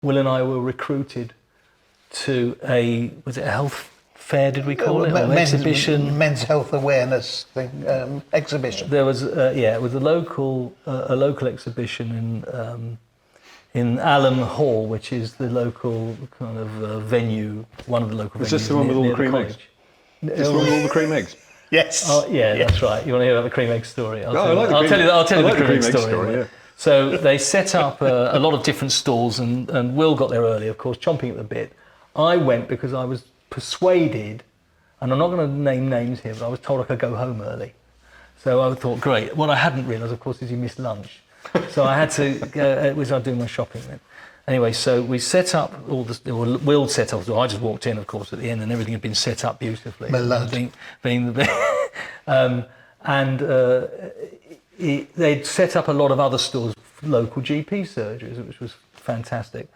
Will and I were recruited to was it a health fair, did we call it? Or exhibition? Men's health awareness thing, exhibition. There was, it was a local exhibition in Allen Hall, which is the local kind of venue, one of the local venues. Is this the one with all the cream eggs? Is this the one with all the cream eggs? Yes. Oh, yeah, that's right. You want to hear about the cream egg story? I'll tell you the cream egg story. Yeah. So they set up a lot of different stalls, and Will got there early, of course, chomping at the bit. I went because I was persuaded, and I'm not going to name names here, but I was told I could go home early. So I thought, great. What I hadn't realised, of course, is you missed lunch. So I had to go, was I doing my shopping then? Anyway, so we set up Will set up, so I just walked in, of course, at the end, and everything had been set up beautifully. They'd set up a lot of other stalls, local GP surgeries, which was fantastic.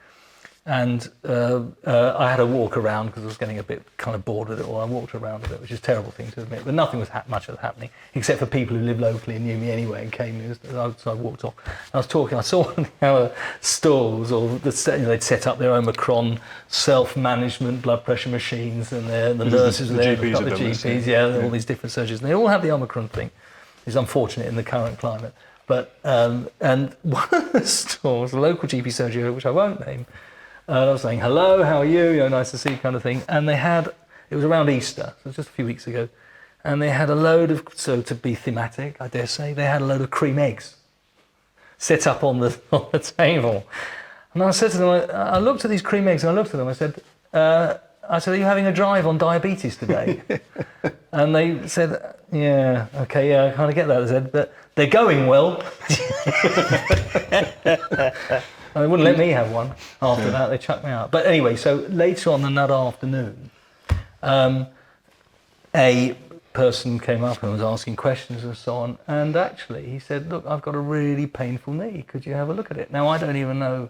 And I had a walk around because I was getting a bit kind of bored with it all. I walked around a bit, which is a terrible thing to admit, but nothing was much was happening, except for people who lived locally and knew me anyway and came. So I walked off. I was talking. I saw one of our stalls, they'd set up their Omicron self-management blood pressure machines, and the nurses were there, the GPs, all these different surgeries, and they all have the Omicron thing. It's unfortunate in the current climate. But and one of the stalls, a local GP surgery, which I won't name, I was saying, hello, how are you? Nice to see you, kind of thing. And it was around Easter, so it was just a few weeks ago, and they had a load of, so to be thematic, I dare say, they had a load of cream eggs set up on the table. And I said to them, I looked at these cream eggs, and I looked at them, I said, are you having a drive on diabetes today? And they said, yeah, okay, yeah, I kind of get that. They said, but they're going well. And they wouldn't let me have one after that. They chucked me out. But anyway, so later on in that afternoon, a person came up and was asking questions and so on. And actually, he said, look, I've got a really painful knee. Could you have a look at it? Now, I don't even know,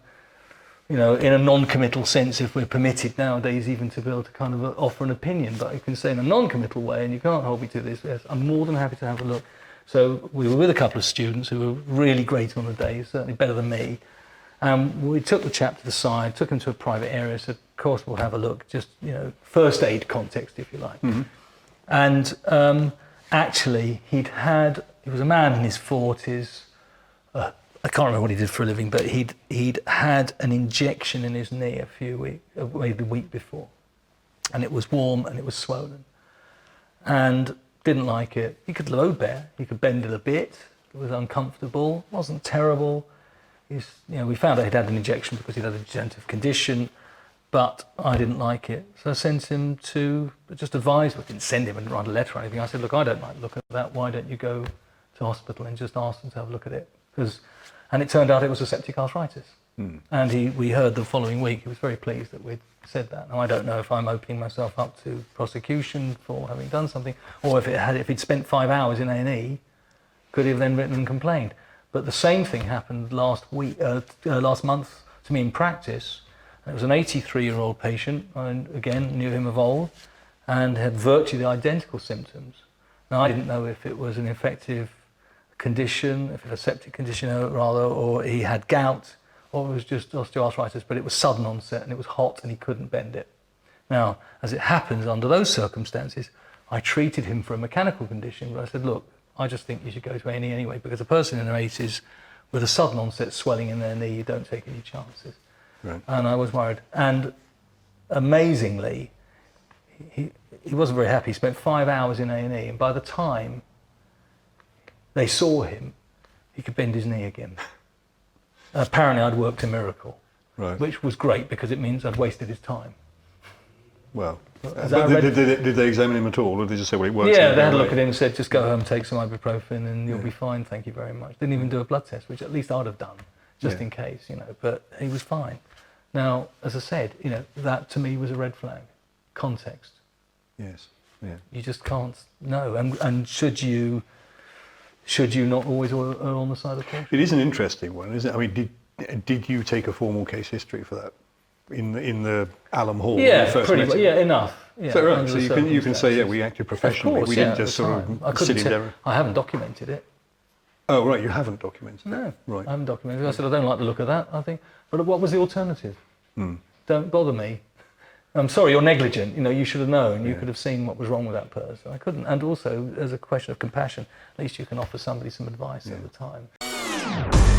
in a non-committal sense, if we're permitted nowadays even to be able to kind of offer an opinion. But you can say in a non-committal way, and you can't hold me to this, yes, I'm more than happy to have a look. So we were with a couple of students who were really great on the day, certainly better than me. We took the chap to the side, took him to a private area, said, of course, we'll have a look, just, first aid context, if you like. Mm-hmm. And actually, he was a man in his 40s. I can't remember what he did for a living, but he'd had an injection in his knee maybe a week before. And it was warm and it was swollen. And didn't like it. He could load bear, he could bend it a bit. It was uncomfortable, wasn't terrible. We found out he'd had an injection because he'd had a degenerative condition, but I didn't like it. So I sent him just advised, I didn't send him and write a letter or anything. I said, look, I don't like the look at that. Why don't you go to hospital and just ask them to have a look at it? And it turned out it was a septic arthritis. Mm. And we heard the following week, he was very pleased that we'd said that. Now, I don't know if I'm opening myself up to prosecution for having done something, or if he'd spent 5 hours in A&E, could he have then written and complained? But the same thing happened last month to me in practice. It was an 83-year-old patient. I, again, knew him of old and had virtually the identical symptoms. Now, I didn't know if it was an infective condition, if it was a septic condition rather, or he had gout, or it was just osteoarthritis, but it was sudden onset and it was hot and he couldn't bend it. Now, as it happens, under those circumstances, I treated him for a mechanical condition, but I said, look, I just think you should go to A&E anyway, because a person in their 80s with a sudden onset swelling in their knee, you don't take any chances. Right. And I was worried. And amazingly, he wasn't very happy. He spent 5 hours in A&E, and by the time they saw him, he could bend his knee again. Apparently, I'd worked a miracle, right, which was great because it means I'd wasted his time. Well, did they examine him at all, or did they just say, well, it works? Yeah, they had a look at him and said, just go home, take some ibuprofen, and you'll be fine, thank you very much. Didn't even do a blood test, which at least I'd have done, just in case, but he was fine. Now, as I said, that to me was a red flag. Context. Yes, yeah. You just can't know, and should you not always err on the side of caution? It is an interesting one, isn't it? I mean, did you take a formal case history for that in the Allen Hall? Yeah, pretty much. Yeah, enough. Yeah, so right, so you can say, we acted professionally. Of course, we didn't just sort of sit him down. I haven't documented it. Oh right, you haven't documented it. No, right. I haven't documented it. I said I don't like the look of that. I think, but what was the alternative? Don't bother me. I'm sorry, you're negligent. You should have known. You could have seen what was wrong with that person. I couldn't. And also, as a question of compassion, at least you can offer somebody some advice at the time.